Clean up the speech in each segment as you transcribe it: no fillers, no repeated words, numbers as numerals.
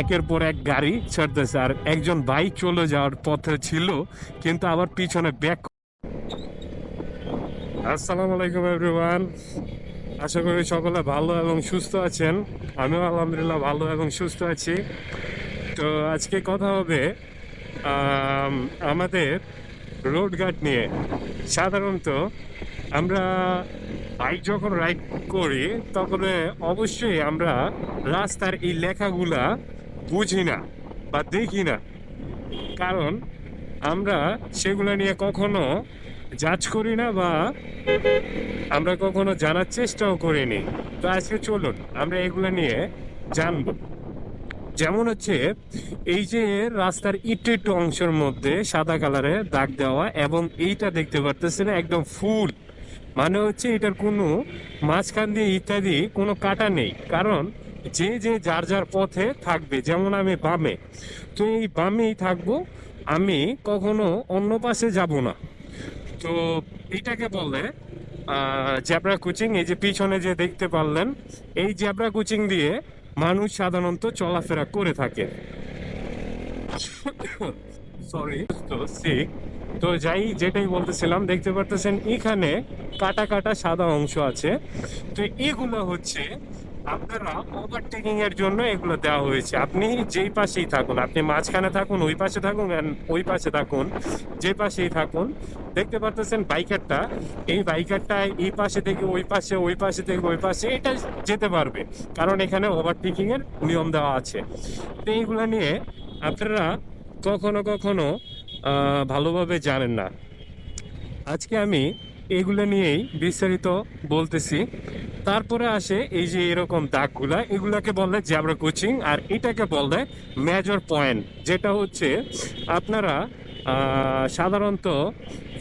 একের পর এক গাড়ি ছাড়তেছে, আর একজন বাইক চলে যাওয়ার পথে ছিল কিন্তু আবার পিছনে ব্যাক। আসসালামু আলাইকুম এভরিওয়ান, আশা করি সকলে ভালো এবং সুস্থ আছেন। আমিও আলহামদুলিল্লাহ ভালো এবং সুস্থ আছি। তো আজকে কথা হবে আম, আমাদের রোড গার্ড নিয়ে। সাধারণত আমরা বাইক যখন রাইড করি তখন অবশ্যই আমরা রাস্তার এই লেখাগুলা বুঝি না বা দেখি না, কারণ আমরা সেগুলো নিয়ে কখনো জাজ করি না বা আমরা কখনো জানার চেষ্টাও করিনি। তো আজকে চলুন আমরা এগুলো নিয়ে জানবো। যেমন হচ্ছে এই যে রাস্তার একটু একটু অংশের মধ্যে সাদা কালারে দাগ দেওয়া, এবং এইটা দেখতে পারতেছেন একদম ফুল, মানে হচ্ছে এটার কোনো মাঝখান দিয়ে ইত্যাদি কোনো কাটা নেই, কারণ যে যে যার যার পথে থাকবে। যেমন আমি বামে, তো এই বামেই থাকবো, আমি কখনো অন্য পাশে যাব না। তো এটাকে বলে জেব্রা ক্রসিং। এই যে পিছনে যে দেখতে পারলেন, এই জেব্রা ক্রসিং দিয়ে মানুষ সাধারণত চলাফেরা করে থাকে। সরি, তো সিক। তো যাই যেটাই বলতেছিলাম, দেখতে পারতেছেন এখানে কাটা কাটা সাদা অংশ আছে। তো এগুলো হচ্ছে আপনারা ওভারটেকিং এর জন্য এগুলো দেওয়া হয়েছে। আপনি যেই পাশেই থাকুন, আপনি মাঝখানে থাকুন, ওই পাশে থাকুন, ওই পাশে থাকুন, যে পাশেই থাকুন, দেখতে পারতেছেন বাইকারটা, এই বাইকারটা এই পাশে থেকে ওই পাশে, ওই পাশে থেকে ওই পাশে এটা যেতে পারবে, কারণ এখানে ওভারটেকিং এর নিয়ম দেওয়া আছে। তো এইগুলো নিয়ে আপনারা কখনো কখনো ভালোভাবে জানেন না। আজকে আমি এগুলো নিয়েই বিস্তারিত বলতেছি। তারপরে আসে এই যে এরকম দাগগুলা, এগুলাকে বলে জেব্রা ক্রসিং, আর এটাকে বলে মেজর পয়েন্ট, যেটা হচ্ছে আপনারা সাধারণত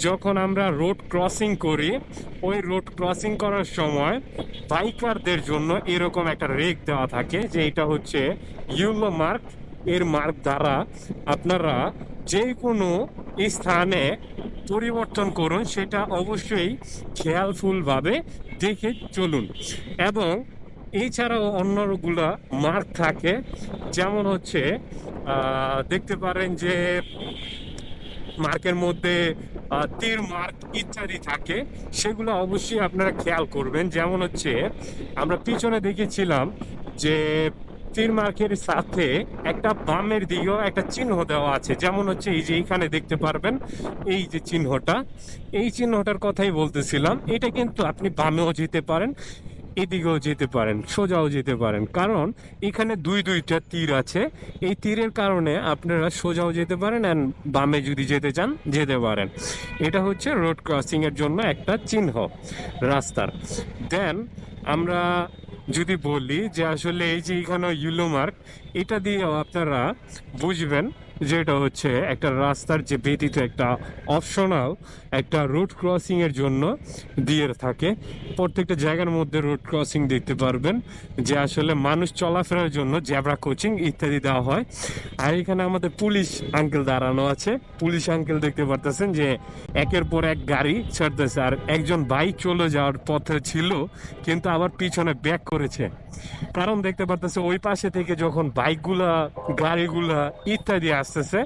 যখন আমরা রোড ক্রসিং করি, ওই রোড ক্রসিং করার সময় বাইকারদের জন্য এরকম একটা রেক দেওয়া থাকে, যে এটা হচ্ছে ইয়েলো মার্ক। এর মার্ক দ্বারা আপনারা যে কোনো স্থানে পরিবর্তন করুন, সেটা অবশ্যই খেয়ালফুলভাবে দেখে চলুন। এবং এছাড়াও অন্যগুলা মার্ক থাকে, যেমন হচ্ছে দেখতে পারেন যে মার্কের মধ্যে তীর মার্ক ইত্যাদি থাকে, সেগুলো অবশ্যই আপনারা খেয়াল করবেন। যেমন হচ্ছে আমরা পিছনে দেখেছিলাম যে তীর মার্কের সাথে একটা বামের দিকেও একটা চিহ্ন দেওয়া আছে, যেমন হচ্ছে এই যে এইখানে দেখতে পারবেন এই যে চিহ্নটা, এই চিহ্নটার কথাই বলতেছিলাম। এটা কিন্তু আপনি বামেও যেতে পারেন, এদিকেও যেতে পারেন, সোজাও যেতে পারেন, কারণ এখানে দুইটা তীর আছে। এই তীরের কারণে আপনারা সোজাও যেতে পারেন, অ্যান্ড বামে যদি যেতে চান যেতে পারেন। এটা হচ্ছে রোড ক্রসিং এর জন্য একটা চিহ্ন রাস্তার। দেন আমরা যদি বলি যে আসলে এই যে এখানে ইয়েলো মার্ক, এটা দিয়েও আপনারা বুঝবেন যে এটা হচ্ছে একটা রাস্তার যে ব্যতীত একটা অপশনাল একটা রোড ক্রসিং এর জন্য দিয়ে থাকে। প্রত্যেকটা জায়গার মধ্যে রোড ক্রসিং দেখতে পারবেন যে আসলে মানুষ চলাফেরার জন্য জেব্রা ক্রসিং ইত্যাদি দেওয়া হয়। আর এখানে আমাদের পুলিশ আঙ্কেল দাঁড়ানো আছে। পুলিশ আঙ্কেল দেখতে পারতেছেন যে একের পর এক গাড়ি ছাড়তেছে, আর একজন বাইক চলে যাওয়ার পথে ছিল কিন্তু আবার পিছনে ব্যাক করেছে, কারণ দেখতে পারতেছে ওই পাশে থেকে যখন বাইকগুলা, গাড়িগুলা ইত্যাদি আসতেছে,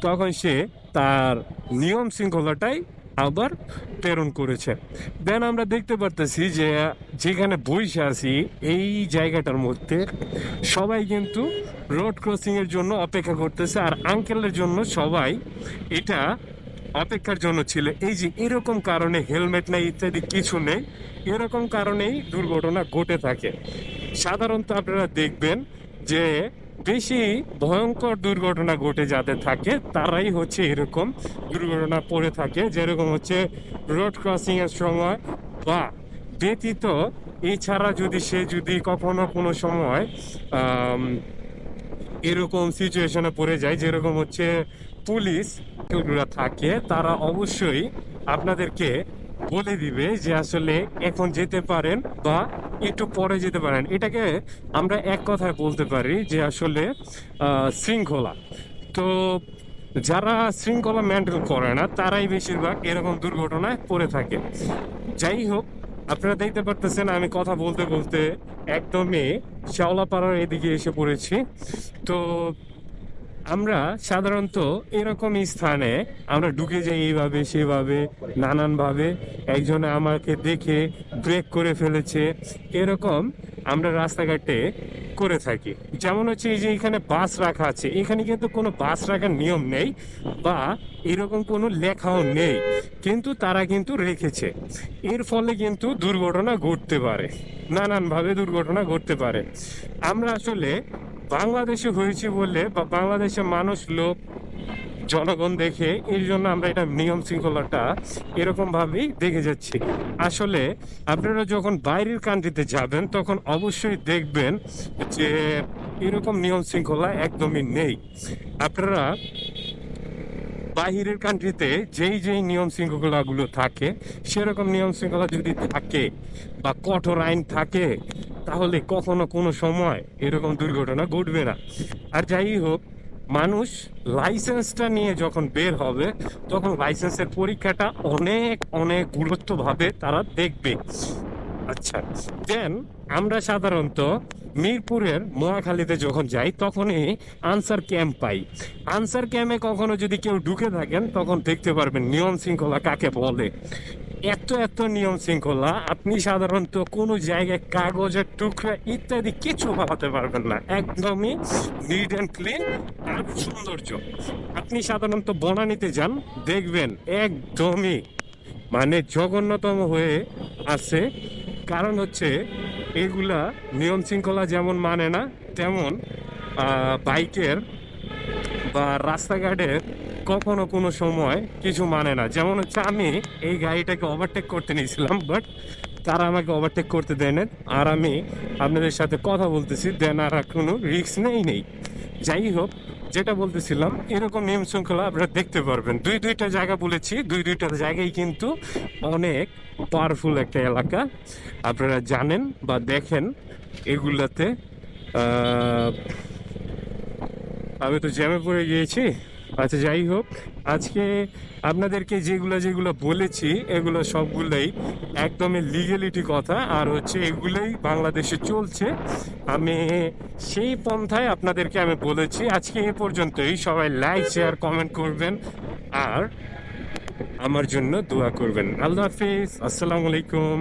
তখন সে তার নিয়ম শৃঙ্খলাটাই আবার প্রেরণ করেছে। দেন আমরা দেখতে পারতেছি যে যেখানে বসে আছি এই জায়গাটার মধ্যে সবাই কিন্তু রোড ক্রসিং এর জন্য অপেক্ষা করতেছে, আর আঙ্কেলের জন্য সবাই এটা অপেক্ষার জন্য ছিল। এই যে এরকম কারণে হেলমেট নেই ইত্যাদি কিছু নেই, এরকম কারণেই দুর্ঘটনা ঘটে থাকে। সাধারণত আপনারা দেখবেন যে বেশি ভয়ঙ্কর দুর্ঘটনা ঘটে যাদের থাকে, তারাই হচ্ছে এরকম দুর্ঘটনা পড়ে থাকে, যেরকম হচ্ছে রোড ক্রসিং এর সময় বা ব্যতীত। এছাড়া যদি সে যদি কখনো কোনো সময় এরকম সিচুয়েশনে পড়ে যায়, যেরকম হচ্ছে পুলিশ থাকে, তারা অবশ্যই আপনাদেরকে বলে দিবে যে আসলে এখন যেতে পারেন বা একটু পরে যেতে পারেন। এটাকে আমরা এক কথায় বলতে পারি যে আসলে শৃঙ্খলা। তো যারা শৃঙ্খলা মেনটেন করে না, তারাই বেশিরভাগ এরকম দুর্ঘটনায় পড়ে থাকে। যাই হোক, আপনারা দেখতে পারতেছেন আমি কথা বলতে বলতে একদমই শাওলাপাড়ার এদিকে এসে পড়েছি। তো আমরা সাধারণত এরকম স্থানে আমরা ঢুকে যাই এইভাবে সেভাবে নানানভাবে। একজনে আমাকে দেখে ব্রেক করে ফেলেছে, এরকম আমরা রাস্তাঘাটে করে থাকি। যেমন হচ্ছে এই যে এখানে বাস রাখা আছে, এখানে কিন্তু কোনো বাস রাখার নিয়ম নেই বা এরকম কোনো লেখাও নেই, কিন্তু তারা কিন্তু রেখেছে। এর ফলে কিন্তু দুর্ঘটনা ঘটতে পারে, নানানভাবে দুর্ঘটনা ঘটতে পারে। আমরা আসলে বাংলাদেশে হয়েছি বলে বা বাংলাদেশের মানুষ লোক জনগণ দেখে এর জন্য আমরা এটা নিয়ম শৃঙ্খলাটা এরকম ভাবেই দেখে যাচ্ছি। আসলে আপনারা যখন বাইরের কান্ট্রিতে যাবেন তখন অবশ্যই দেখবেন যে এরকম নিয়ম শৃঙ্খলা একদমই নেই। আপনারা বাহিরের কান্ট্রিতে যেই যেই নিয়ম শৃঙ্খলাগুলো থাকে, সেরকম নিয়ম শৃঙ্খলা যদি থাকে বা কঠোর আইন থাকে, তাহলে কখনো কোনো সময় এরকম দুর্ঘটনা ঘটবে না। আর যাই হোক, মানুষ লাইসেন্সটা নিয়ে যখন বের হবে তখন লাইসেন্সের পরীক্ষাটা অনেক অনেক গুরুত্বভাবে তারা দেখবে। আচ্ছা, দেন আমরা সাধারণত মিরপুরের মহাখালীতে যখন যাই তখনই আনসার ক্যাম্প পাই। আনসার ক্যাম্পে কখনো যদি কেউ ঢুকে থাকেন তখন দেখতে পারবেন নিয়ম শৃঙ্খলা কাকে বলে। এত এত নিয়ম শৃঙ্খলা, আপনি সাধারণত কোনো জায়গায় কাগজের টুকরা ইত্যাদি কিছু পাঠাতে পারবেন না। একদমই নিট অ্যান্ড ক্লিন আর সৌন্দর্য। আপনি সাধারণত বনানীতে যান, দেখবেন একদমই মানে জঘন্যতম হয়ে আছে। কারণ হচ্ছে এগুলা নিয়ম শৃঙ্খলা যেমন মানে না, তেমন বাইকের বা রাস্তাঘাটের কখনো কোনো সময় কিছু মানে না। যেমন হচ্ছে আমি এই গাড়িটাকে ওভারটেক করতে নিয়েছিলাম, বাট তারা আমাকে ওভারটেক করতে দেয় না। আর আমি আপনাদের সাথে কথা বলতেছি, দেন আর কোনো রিস্ক নেই। যাই হোক, যেটা বলতেছিলাম, এরকম নিয়ম শৃঙ্খলা আপনারা দেখতে পারবেন। দুইটা জায়গা বলেছি, দুইটা জায়গায় কিন্তু অনেক পাওয়ারফুল একটা এলাকা। আপনারা জানেন বা দেখেন এগুলাতে। আমি তো জ্যামে পড়ে গিয়েছি। আচ্ছা, যাই হোক, আজকে আপনাদেরকে যেগুলো বলেছি এগুলো সবগুলোই একদমই লিগ্যালিটি কথা, আর হচ্ছে এগুলোই বাংলাদেশে চলছে। আমি সেই পন্থায় আপনাদেরকে আমি বলেছি। আজকে এ পর্যন্তই। সবাই লাইক শেয়ার কমেন্ট করবেন আর আমার জন্য দোয়া করবেন। আল্লাহ হাফিজ, আসসালামু আলাইকুম।